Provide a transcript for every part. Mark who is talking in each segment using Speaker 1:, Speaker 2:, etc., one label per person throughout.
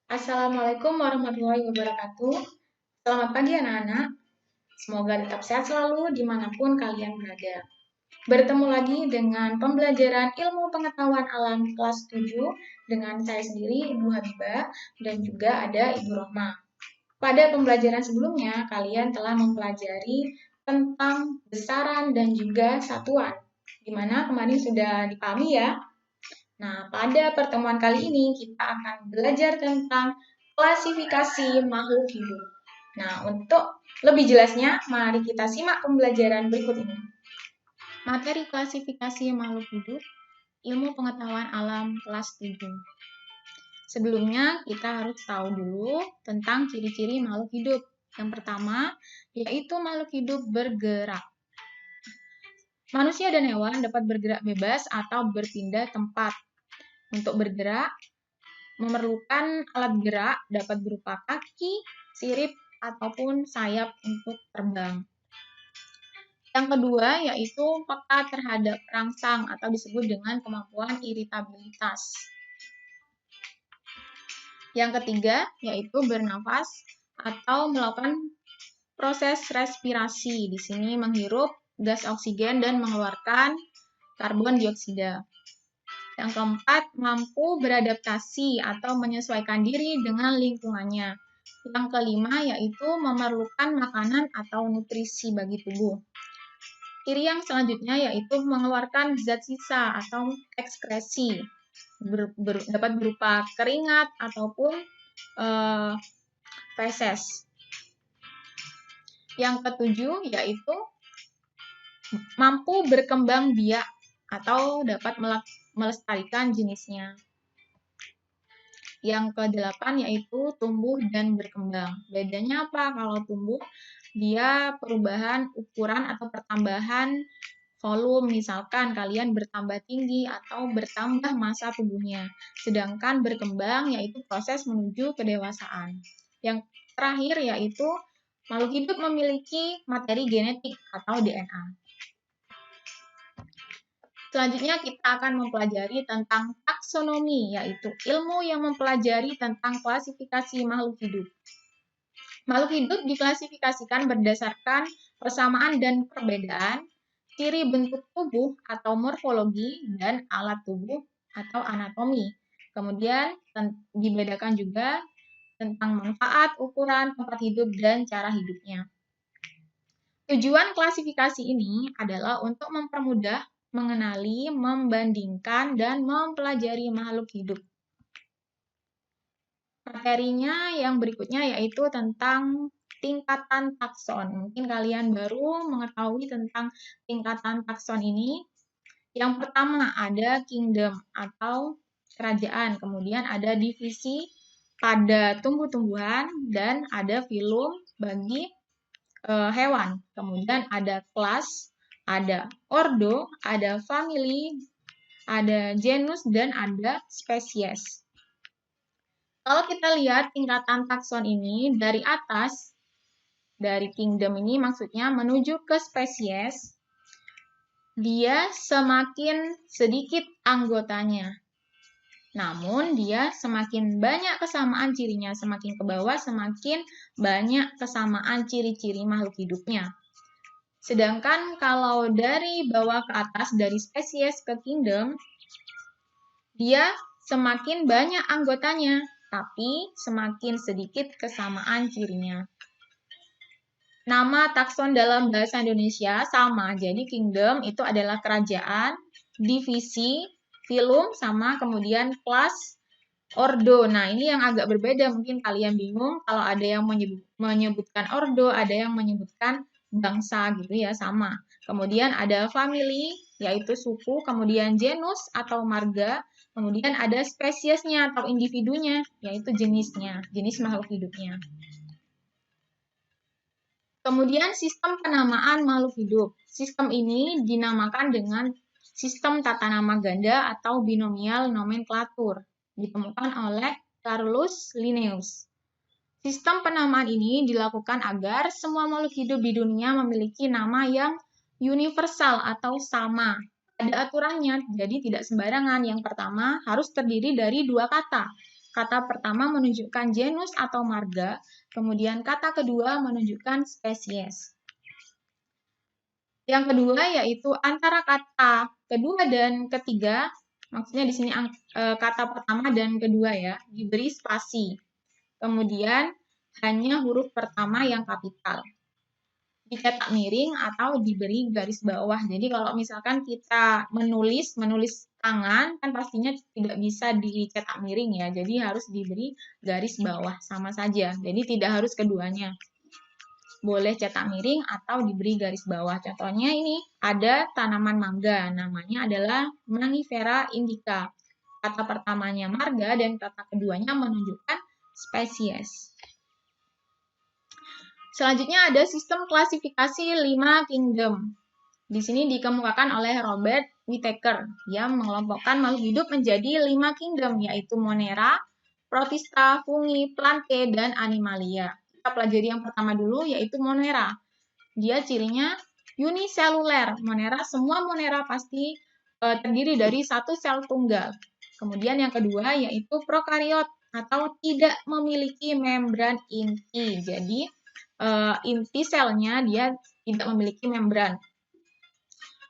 Speaker 1: Assalamualaikum warahmatullahi wabarakatuh. Selamat pagi anak-anak. Semoga tetap sehat selalu dimanapun kalian berada. Bertemu lagi dengan pembelajaran ilmu pengetahuan alam kelas 7 dengan saya sendiri, Ibu Habibah, dan juga ada Ibu Rohma. Pada pembelajaran sebelumnya, kalian telah mempelajari tentang besaran dan juga satuan, di mana kemarin sudah dipahami ya. Nah, pada pertemuan kali ini kita akan belajar tentang klasifikasi makhluk hidup. Nah, untuk lebih jelasnya, mari kita simak pembelajaran berikut ini. Materi klasifikasi makhluk hidup, ilmu pengetahuan alam kelas 7. Sebelumnya, kita harus tahu dulu tentang ciri-ciri makhluk hidup. Yang pertama, yaitu makhluk hidup bergerak. Manusia dan hewan dapat bergerak bebas atau berpindah tempat. Untuk bergerak, memerlukan alat gerak dapat berupa kaki, sirip, ataupun sayap untuk terbang. Yang kedua yaitu peka terhadap rangsang atau disebut dengan kemampuan iritabilitas. Yang ketiga yaitu bernafas atau melakukan proses respirasi. Di sini menghirup gas oksigen dan mengeluarkan karbon dioksida. Yang keempat, mampu beradaptasi atau menyesuaikan diri dengan lingkungannya. Yang kelima, yaitu memerlukan makanan atau nutrisi bagi tubuh. Ciri yang selanjutnya yaitu mengeluarkan zat sisa atau ekskresi. Dapat berupa keringat ataupun feses. Yang ketujuh, yaitu mampu berkembang biak atau dapat melestarikan jenisnya. Yang kedelapan yaitu tumbuh dan berkembang. Bedanya apa? Kalau tumbuh, dia perubahan ukuran atau pertambahan volume. Misalkan kalian bertambah tinggi atau bertambah massa tubuhnya. Sedangkan berkembang yaitu proses menuju kedewasaan. Yang terakhir yaitu makhluk hidup memiliki materi genetik atau DNA. Selanjutnya kita akan mempelajari tentang taksonomi, yaitu ilmu yang mempelajari tentang klasifikasi makhluk hidup. Makhluk hidup diklasifikasikan berdasarkan persamaan dan perbedaan, ciri bentuk tubuh atau morfologi, dan alat tubuh atau anatomi. Kemudian dibedakan juga tentang manfaat, ukuran, tempat hidup, dan cara hidupnya. Tujuan klasifikasi ini adalah untuk mempermudah mengenali, membandingkan, dan mempelajari makhluk hidup. Materinya yang berikutnya yaitu tentang tingkatan takson. Mungkin kalian baru mengetahui tentang tingkatan takson ini. Yang pertama ada kingdom atau kerajaan, kemudian ada divisi pada tumbuh-tumbuhan, dan ada filum bagi hewan. Kemudian ada kelas, ada ordo, ada family, ada genus, dan ada spesies. Kalau kita lihat tingkatan takson ini dari atas, dari kingdom ini maksudnya menuju ke spesies, dia semakin sedikit anggotanya. Namun dia semakin banyak kesamaan cirinya, semakin ke bawah semakin banyak kesamaan ciri-ciri makhluk hidupnya. Sedangkan kalau dari bawah ke atas, dari spesies ke kingdom, dia semakin banyak anggotanya, tapi semakin sedikit kesamaan cirinya. Nama takson dalam bahasa Indonesia sama, jadi kingdom itu adalah kerajaan, divisi, filum, sama kemudian kelas, ordo. Nah, ini yang agak berbeda, mungkin kalian bingung kalau ada yang menyebutkan ordo, ada yang menyebutkan bangsa gitu ya, sama. Kemudian ada family, yaitu suku, kemudian genus atau marga, kemudian ada spesiesnya atau individunya, yaitu jenisnya, jenis makhluk hidupnya. Kemudian sistem penamaan makhluk hidup. Sistem ini dinamakan dengan sistem tata nama ganda atau binomial nomenklatur, ditemukan oleh Carolus Linnaeus. Sistem penamaan ini dilakukan agar semua makhluk hidup di dunia memiliki nama yang universal atau sama. Ada aturannya, jadi tidak sembarangan. Yang pertama, harus terdiri dari dua kata. Kata pertama menunjukkan genus atau marga, kemudian kata kedua menunjukkan spesies. Yang kedua yaitu antara kata kedua dan ketiga, maksudnya di sini kata pertama dan kedua ya, diberi spasi. Kemudian hanya huruf pertama yang kapital. Dicetak miring atau diberi garis bawah. Jadi kalau misalkan kita menulis tangan, kan pastinya tidak bisa dicetak miring ya. Jadi harus diberi garis bawah, sama saja. Jadi tidak harus keduanya. Boleh cetak miring atau diberi garis bawah. Contohnya ini, ada tanaman mangga. Namanya adalah Mangifera indica. Kata pertamanya marga dan kata keduanya menunjukkan spesies. Selanjutnya ada sistem klasifikasi 5 kingdom. Di sini dikemukakan oleh Robert Whittaker yang mengelompokkan makhluk hidup menjadi 5 kingdom, yaitu Monera, Protista, Fungi, Plantae, dan Animalia. Kita pelajari yang pertama dulu, yaitu Monera. Dia cirinya uniseluler. Semua Monera pasti terdiri dari satu sel tunggal. Kemudian yang kedua yaitu prokariot atau tidak memiliki membran inti. Jadi inti selnya dia tidak memiliki membran.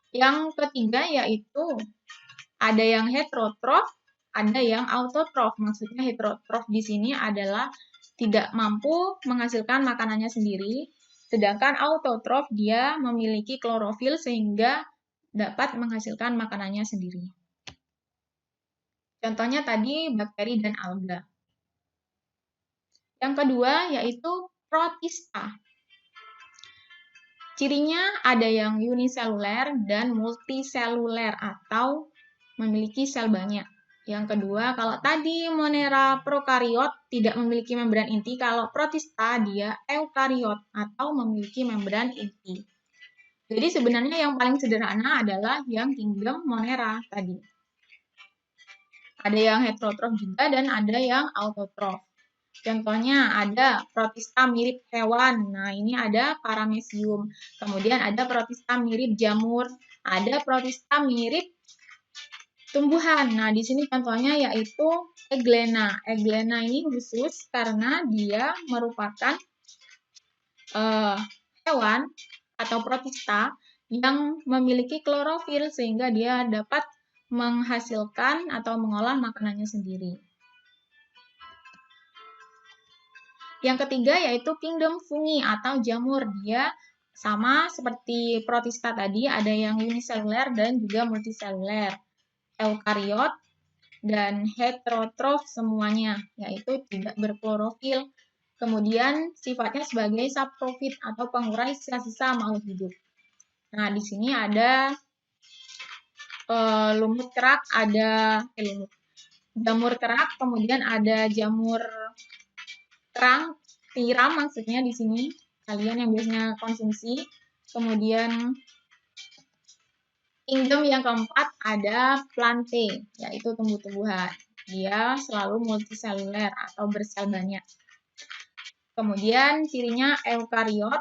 Speaker 1: Yang ketiga yaitu ada yang heterotrof, ada yang autotrof. Maksudnya heterotrof di sini adalah tidak mampu menghasilkan makanannya sendiri, sedangkan autotrof dia memiliki klorofil sehingga dapat menghasilkan makanannya sendiri. Contohnya tadi bakteri dan alga. Yang kedua yaitu protista. Cirinya ada yang uniseluler dan multiseluler atau memiliki sel banyak. Yang kedua, kalau tadi Monera prokariot tidak memiliki membran inti, kalau protista dia eukariot atau memiliki membran inti. Jadi sebenarnya yang paling sederhana adalah yang kingdom Monera tadi. Ada yang heterotrof juga dan ada yang autotrof. Contohnya ada protista mirip hewan. Nah, ini ada paramecium. Kemudian ada protista mirip jamur. Ada protista mirip tumbuhan. Nah, di sini contohnya yaitu Eglena. Eglena ini khusus karena dia merupakan hewan atau protista yang memiliki klorofil sehingga dia dapat menghasilkan atau mengolah makanannya sendiri. Yang ketiga yaitu kingdom fungi atau jamur. Dia sama seperti protista tadi, ada yang uniseluler dan juga multiseluler. Eukariot dan heterotrof semuanya, yaitu tidak berklorofil. Kemudian sifatnya sebagai saprofit atau pengurai sisa-sisa makhluk hidup. Nah, di sini ada lumut kerak, ada jamur kerak, kemudian ada jamur kerang, tiram maksudnya di sini, kalian yang biasanya konsumsi. Kemudian kingdom yang keempat ada Plantae, yaitu tumbuh-tumbuhan. Dia selalu multiseluler atau bersel banyak. Kemudian cirinya eukariot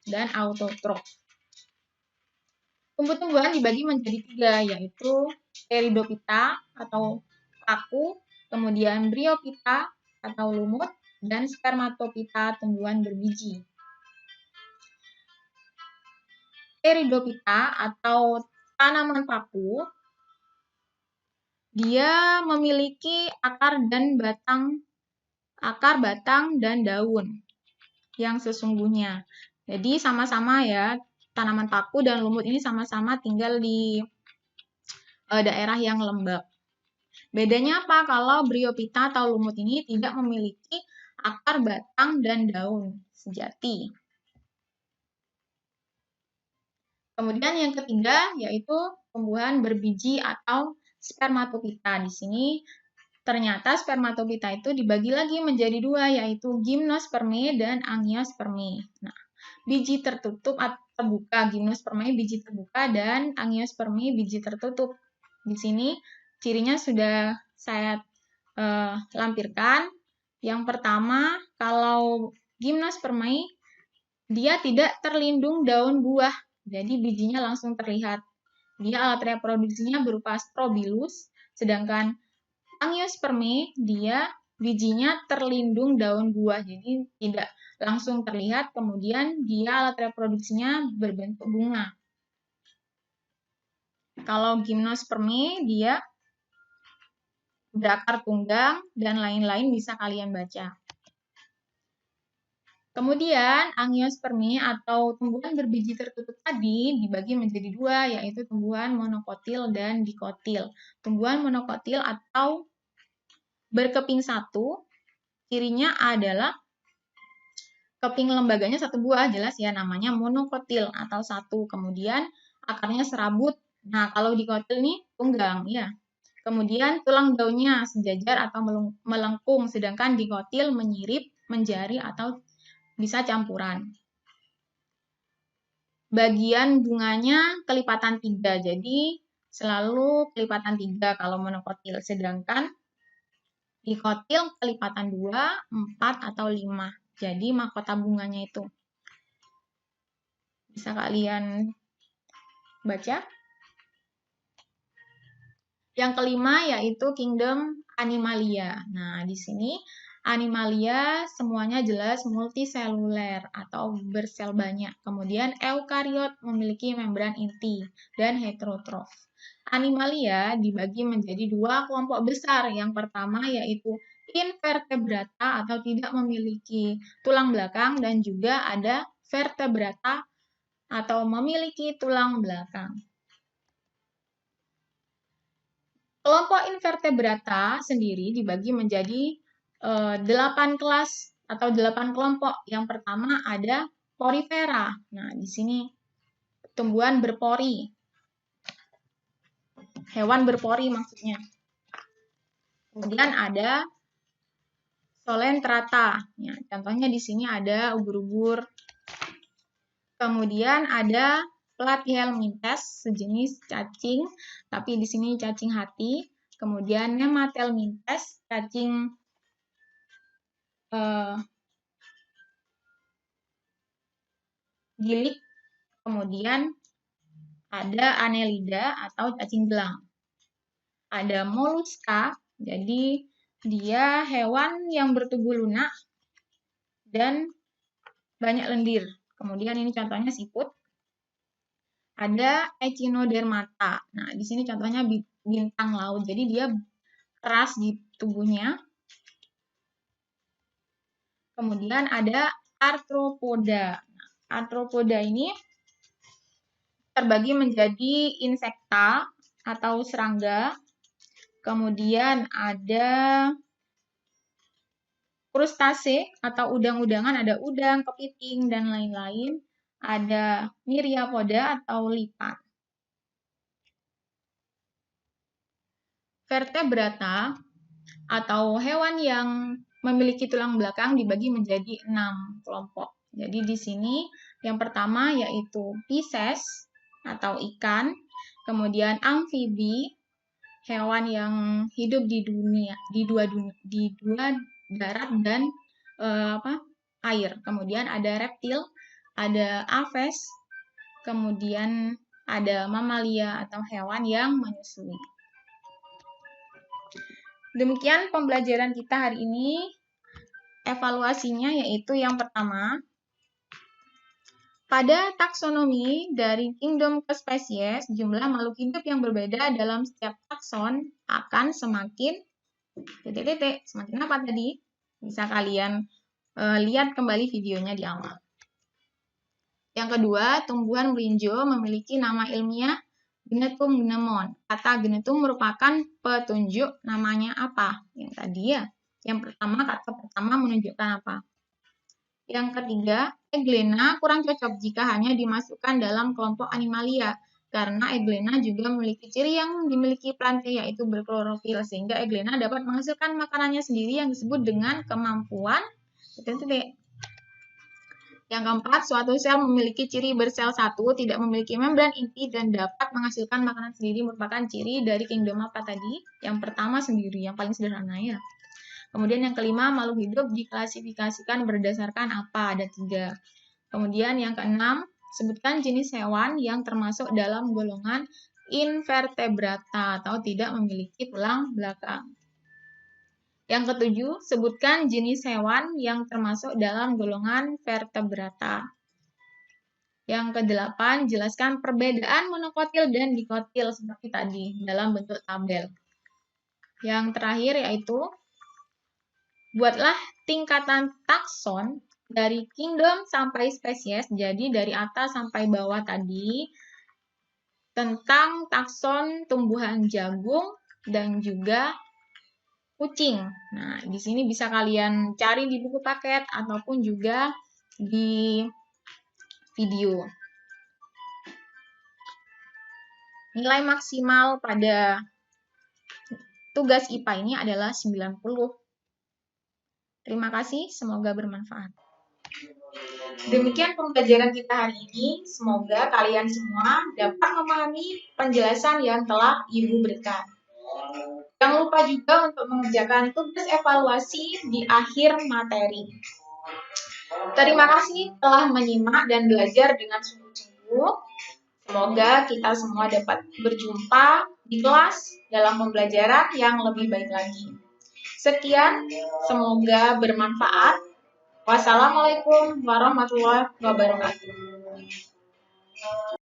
Speaker 1: dan autotrof. Tumbuh-tumbuhan dibagi menjadi 3, yaitu Pteridophyta atau paku, kemudian Bryophyta atau lumut, dan Spermatophyta tumbuhan berbiji. Pteridophyta atau tanaman paku, dia memiliki akar, batang, dan daun yang sesungguhnya. Jadi sama-sama ya, tanaman paku dan lumut ini sama-sama tinggal di daerah yang lembab. Bedanya apa? Kalau Bryophyta atau lumut ini tidak memiliki akar, batang, dan daun sejati. Kemudian yang ketiga yaitu tumbuhan berbiji atau Spermatophyta. Di sini ternyata Spermatophyta itu dibagi lagi menjadi 2, yaitu Gymnospermae dan Angiospermae. Nah, biji tertutup atau terbuka, Gymnospermae biji terbuka dan Angiospermae biji tertutup. Di sini cirinya sudah saya lampirkan. Yang pertama, kalau Gymnospermae, dia tidak terlindung daun buah, jadi bijinya langsung terlihat. Dia alat reproduksinya berupa strobilus, sedangkan Angiospermae, dia bijinya terlindung daun buah, jadi tidak langsung terlihat, kemudian dia alat reproduksinya berbentuk bunga. Kalau Gymnospermae dia berakar tunggang dan lain-lain bisa kalian baca. Kemudian Angiospermae atau tumbuhan berbiji tertutup tadi dibagi menjadi dua, yaitu tumbuhan monokotil dan dikotil. Tumbuhan monokotil atau berkeping satu, cirinya adalah keping lembaganya satu buah, jelas ya namanya monokotil atau satu. Kemudian akarnya serabut. Nah, kalau dikotil nih tunggang ya. Kemudian tulang daunnya sejajar atau melengkung, sedangkan dikotil menyirip, menjari atau bisa campuran. Bagian bunganya kelipatan 3, jadi selalu kelipatan 3 kalau monokotil, sedangkan dikotil kelipatan 2, 4, atau 5. Jadi mahkota bunganya itu. Bisa kalian baca. Yang kelima yaitu kingdom Animalia. Nah, di sini Animalia semuanya jelas multiseluler atau bersel banyak. Kemudian eukariot memiliki membran inti dan heterotrof. Animalia dibagi menjadi dua kelompok besar. Yang pertama yaitu invertebrata atau tidak memiliki tulang belakang, dan juga ada vertebrata atau memiliki tulang belakang. Kelompok invertebrata sendiri dibagi menjadi 8 kelas atau 8 kelompok. Yang pertama ada porifera. Nah, di sini tumbuhan berpori. Hewan berpori maksudnya. Kemudian ada Solentrata. Ya, contohnya di sini ada ubur-ubur. Kemudian ada Platyhelminthes, sejenis cacing, tapi di sini cacing hati. Kemudian Nemathelminthes, cacing gilik. Kemudian ada Annelida atau cacing gelang. Ada Mollusca, jadi dia hewan yang bertubuh lunak dan banyak lendir. Kemudian ini contohnya siput. Ada Echinodermata. Nah, di sini contohnya bintang laut. Jadi dia keras di tubuhnya. Kemudian ada Arthropoda. Nah, Arthropoda ini terbagi menjadi insekta atau serangga. Kemudian ada krustase atau udang-udangan, ada udang, kepiting, dan lain-lain. Ada Myriapoda atau lipat. Vertebrata atau hewan yang memiliki tulang belakang dibagi menjadi 6 kelompok. Jadi di sini yang pertama yaitu Pisces atau ikan, kemudian amfibi, hewan yang hidup di dua darat dan air. Kemudian ada reptil, ada aves, kemudian ada mamalia atau hewan yang menyusui. Demikian pembelajaran kita hari ini. Evaluasinya yaitu yang pertama, pada taksonomi dari kingdom ke spesies, jumlah makhluk hidup yang berbeda dalam setiap takson akan semakin semakin apa tadi? Bisa kalian lihat kembali videonya di awal. Yang kedua, tumbuhan melinjo memiliki nama ilmiah Gnetum gnemon. Kata gnetum merupakan petunjuk namanya apa? Yang tadi ya. Yang pertama, kata pertama menunjukkan apa? Yang ketiga, Euglena kurang cocok jika hanya dimasukkan dalam kelompok Animalia, karena Euglena juga memiliki ciri yang dimiliki plantae, yaitu berklorofil, sehingga Euglena dapat menghasilkan makanannya sendiri yang disebut dengan kemampuan Yang keempat, suatu sel memiliki ciri bersel satu, tidak memiliki membran inti, dan dapat menghasilkan makanan sendiri merupakan ciri dari kingdom apa tadi? Yang pertama sendiri, yang paling sederhana ya. Kemudian yang kelima, makhluk hidup diklasifikasikan berdasarkan apa? Ada 3. Kemudian yang keenam, sebutkan jenis hewan yang termasuk dalam golongan invertebrata atau tidak memiliki tulang belakang. Yang ketujuh, sebutkan jenis hewan yang termasuk dalam golongan vertebrata. Yang kedelapan, jelaskan perbedaan monokotil dan dikotil seperti tadi dalam bentuk tabel. Yang terakhir yaitu, buatlah tingkatan takson dari kingdom sampai spesies, jadi dari atas sampai bawah tadi, tentang takson tumbuhan jagung dan juga kucing. Nah, di sini bisa kalian cari di buku paket ataupun juga di video. Nilai maksimal pada tugas IPA ini adalah 90. Terima kasih, semoga bermanfaat. Demikian pembelajaran kita hari ini. Semoga kalian semua dapat memahami penjelasan yang telah Ibu berikan. Jangan lupa juga untuk mengerjakan tugas evaluasi di akhir materi. Terima kasih telah menyimak dan belajar dengan sungguh-sungguh. Semoga kita semua dapat berjumpa di kelas dalam pembelajaran yang lebih baik lagi. Sekian, semoga bermanfaat. Wassalamualaikum warahmatullahi wabarakatuh.